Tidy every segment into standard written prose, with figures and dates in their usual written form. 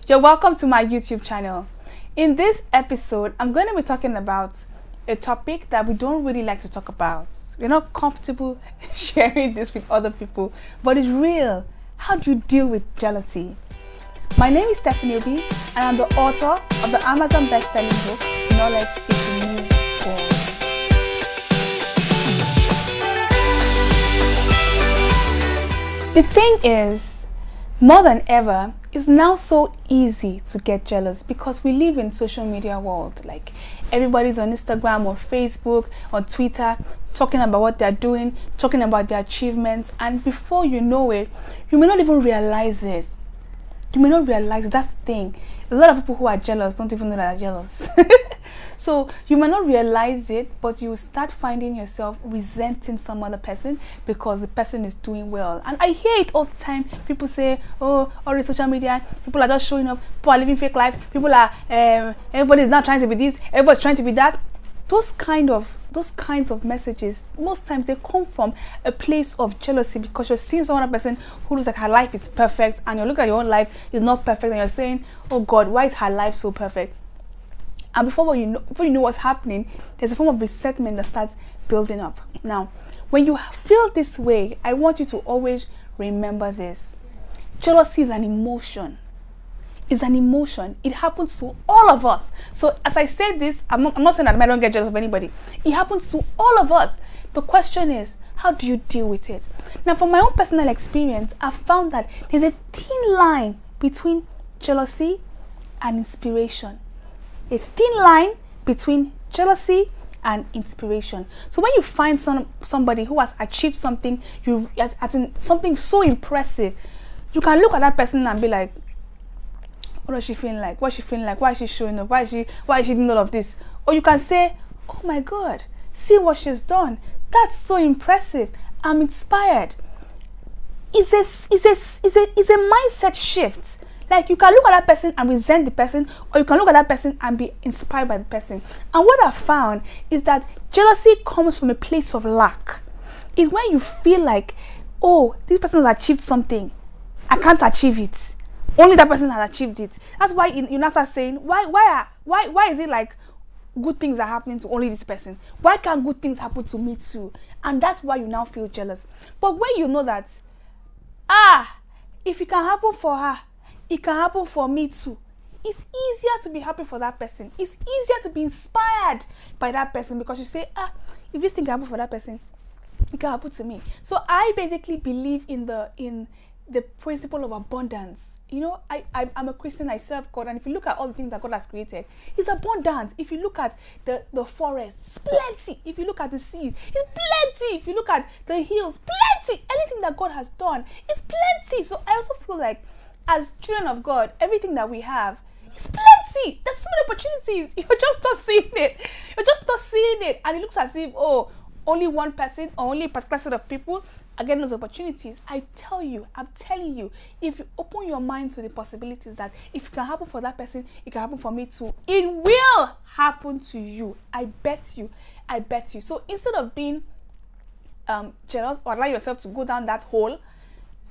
You're welcome to my YouTube channel. In this episode, I'm going to be talking about a topic that we don't really like to talk about. We're not comfortable sharing this with other people, but it's real. How do you deal with jealousy? My name is Stephanie Obi, and I'm the author of the Amazon best-selling book, Knowledge is the New Gold. The thing is, more than ever, it's now so easy to get jealous because we live in social media world. Like everybody's on Instagram or Facebook or Twitter talking about what they're doing, talking about their achievements, and before you know it, you may not even realize it. You may not realize that's the thing. A lot of people who are jealous don't even know that they're jealous. So you may not realize it, but you will start finding yourself resenting some other person because the person is doing well. And I hear it all the time. People say, oh, all the social media, people are just showing up, people are living fake lives, people are, everybody's not trying to be this, everybody's trying to be that. Those kinds of messages, most times they come from a place of jealousy because you're seeing some other person who looks like her life is perfect, and you look at your own life is not perfect, and you're saying, oh God, why is her life so perfect? And before you know what's happening, there's a form of resentment that starts building up. Now, when you feel this way, I want you to always remember this. Jealousy is an emotion. It's an emotion. It happens to all of us. So as I say this, I'm not saying that I don't get jealous of anybody. It happens to all of us. The question is, how do you deal with it? Now, from my own personal experience, I've found that there's a thin line between jealousy and inspiration. A thin line between jealousy and inspiration. So when you find somebody who has achieved something, something so impressive, you can look at that person and be like, what does she feel like? What's she feeling like? Why is she showing up? Why is she doing all of this? Or you can say, oh my God, see what she's done. That's so impressive. I'm inspired. It's a mindset shift. Like you can look at that person and resent the person, or you can look at that person and be inspired by the person. And what I found is that jealousy comes from a place of lack. It's when you feel like, oh, this person has achieved something, I can't achieve it. Only that person has achieved it. That's why you now start saying, why is it like good things are happening to only this person? Why can't good things happen to me too? And that's why you now feel jealous. But when you know that, if it can happen for her, it can happen for me too. It's easier to be happy for that person. It's easier to be inspired by that person because you say, if this thing can happen for that person, it can happen to me. So I basically believe in the principle of abundance. You know, I'm a Christian, I serve God, and if you look at all the things that God has created, it's abundant. If you look at the forest, it's plenty. If you look at the sea, it's plenty. If you look at the hills, plenty. Anything that God has done, it's plenty. So I also feel like, as children of God, everything that we have is plenty. There's so many opportunities. You're just not seeing it. You're just not seeing it. And it looks as if, only one person or only a particular set of people are getting those opportunities. I'm telling you, if you open your mind to the possibilities that if it can happen for that person, it can happen for me too. It will happen to you. I bet you. So instead of being jealous or allow yourself to go down that hole,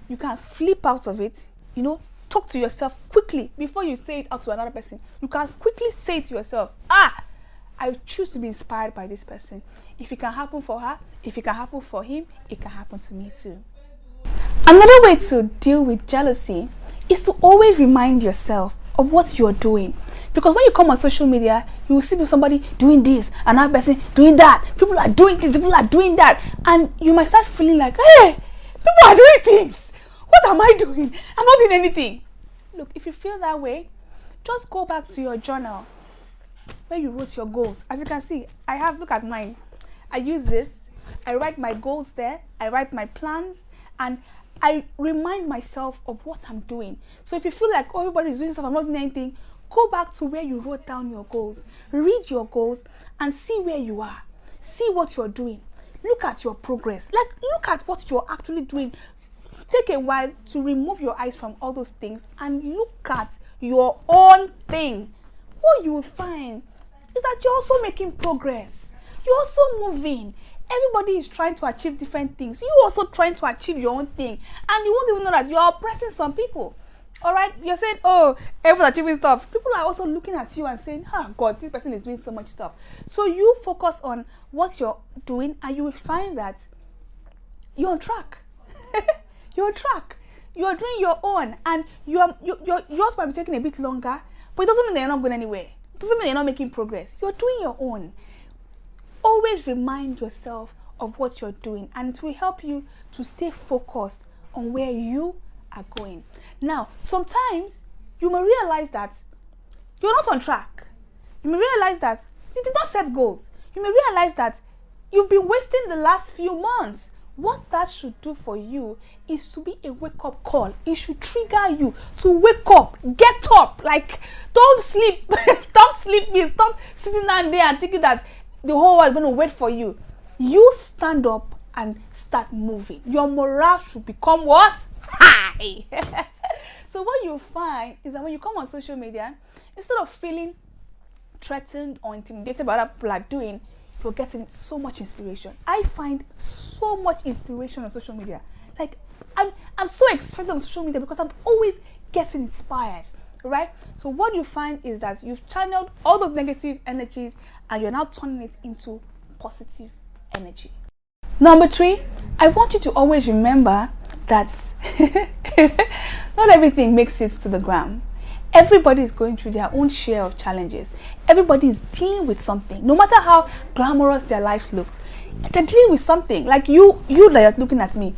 you can flip out of it. You know, talk to yourself quickly before you say it out to another person. You can quickly say to yourself, I choose to be inspired by this person. If it can happen for her, if it can happen for him, it can happen to me too. Another way to deal with jealousy is to always remind yourself of what you're doing. Because when you come on social media, you will see somebody doing this, another person doing that. People are doing this, people are doing that. And you might start feeling like, hey, people are doing things. What am I doing? I'm not doing anything. Look, if you feel that way, just go back to your journal where you wrote your goals. As you can see, look at mine. I use this. I write my goals there. I write my plans. And I remind myself of what I'm doing. So if you feel like, everybody's doing stuff, I'm not doing anything, go back to where you wrote down your goals. Read your goals and see where you are. See what you're doing. Look at your progress. Look at what you're actually doing. Take a while to remove your eyes from all those things and look at your own thing. What you will find is that you're also making progress. You're also moving. Everybody is trying to achieve different things. You're also trying to achieve your own thing. And you won't even know that you're oppressing some people. All right, you're saying, oh, everyone's achieving stuff. People are also looking at you and saying, oh God, this person is doing so much stuff. So you focus on what you're doing, and you will find that you're on track. You're on track. You're doing your own, and yours might be taking a bit longer, but it doesn't mean that you're not going anywhere. It doesn't mean you're not making progress. You're doing your own. Always remind yourself of what you're doing, and it will help you to stay focused on where you are going. Now, sometimes you may realize that you're not on track. You may realize that you did not set goals. You may realize that you've been wasting the last few months. What that should do for you is to be a wake-up call. It should trigger you to wake up, get up, like don't sleep, stop sleeping, stop sitting down there and thinking that the whole world is going to wait for you. You stand up and start moving. Your morale should become what? High. So what you find is that when you come on social media, instead of feeling threatened or intimidated by what people are doing, you're getting so much inspiration. I find so much inspiration on social media. Like I'm so excited on social media because I'm always getting inspired, right? So what you find is that you've channeled all those negative energies and you're now turning it into positive energy. Number 3, I want you to always remember that not everything makes it to the ground. Everybody is going through their own share of challenges. Everybody is dealing with something. No matter how glamorous their life looks, they're dealing with something. Like you that you're looking at me.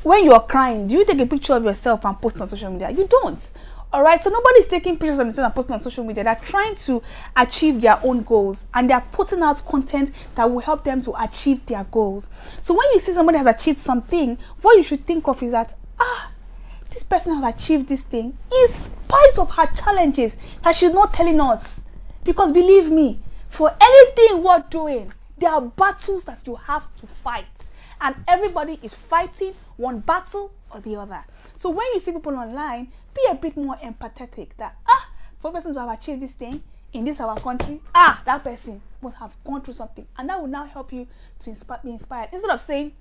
When you're crying, do you take a picture of yourself and post it on social media? You don't. All right, so nobody's taking pictures of themselves and posting on social media. They're trying to achieve their own goals, and they're putting out content that will help them to achieve their goals. So when you see somebody has achieved something, what you should think of is that, this person has achieved this thing in spite of her challenges that she's not telling us. Because believe me, for anything worth doing, there are battles that you have to fight. And everybody is fighting one battle or the other. So when you see people online, be a bit more empathetic that, for a person to have achieved this thing in this our country, that person must have gone through something. And that will now help you to be inspired. Instead of saying,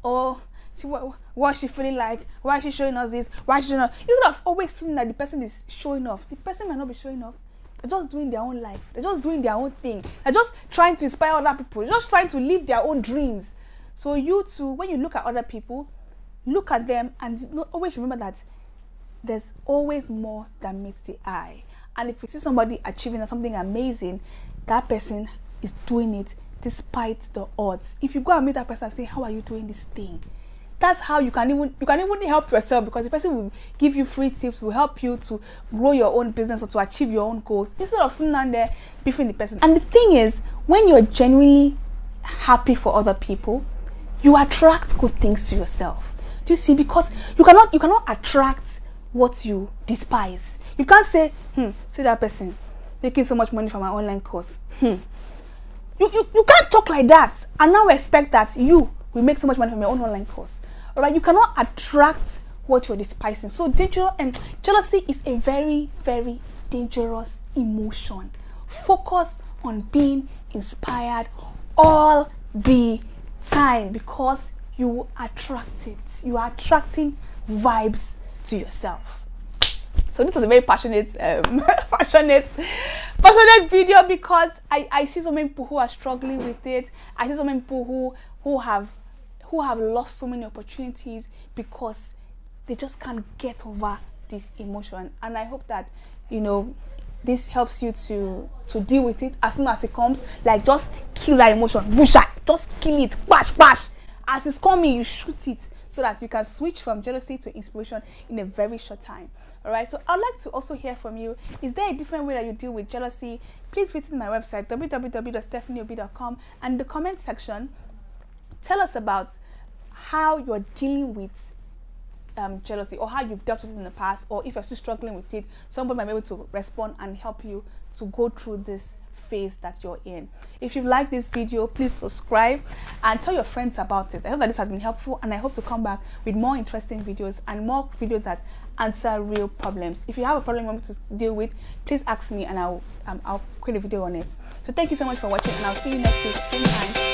oh, see what she feeling like, why is she showing us this, why is she showing us? Instead of always feeling that the person is showing off, the person might not be showing off. They're just doing their own life. They're just doing their own thing. They're just trying to inspire other people. They're just trying to live their own dreams. So you too, when you look at other people, look at them and always remember that there's always more than meets the eye. And if you see somebody achieving something amazing, that person is doing it despite the odds. If you go and meet that person and say, how are you doing this thing? That's how you can even help yourself, because the person will give you free tips, will help you to grow your own business or to achieve your own goals, instead of sitting down there beefing the person. And the thing is, when you're genuinely happy for other people, you attract good things to yourself. Do you see? Because you cannot attract what you despise. You can't say, see that person making so much money from my online course. You can't talk like that and now expect that you will make so much money from your own online course. All right, you cannot attract what you're despising. So jealousy is a very, very dangerous emotion. Focus on being inspired all the time, because you attract it. You are attracting vibes to yourself. So this was a very passionate passionate video, because I see so many people who are struggling with it. I see so many people who have lost so many opportunities because they just can't get over this emotion. And I hope that, this helps you to deal with it as soon as it comes. Like, just kill that emotion, just kill it, bash. As it's coming, you shoot it, so that you can switch from jealousy to inspiration in a very short time. All right, so I'd like to also hear from you. Is there a different way that you deal with jealousy? Please visit my website, www.stephanieobi.com, and in the comment section, tell us about how you're dealing with jealousy, or how you've dealt with it in the past, or if you're still struggling with it, somebody might be able to respond and help you to go through this phase that you're in. If you like this video, please subscribe and tell your friends about it. I hope that this has been helpful, and I hope to come back with more interesting videos and more videos that answer real problems. If you have a problem you want me to deal with, please ask me and I'll create a video on it. So thank you so much for watching, and I'll see you next week, same time.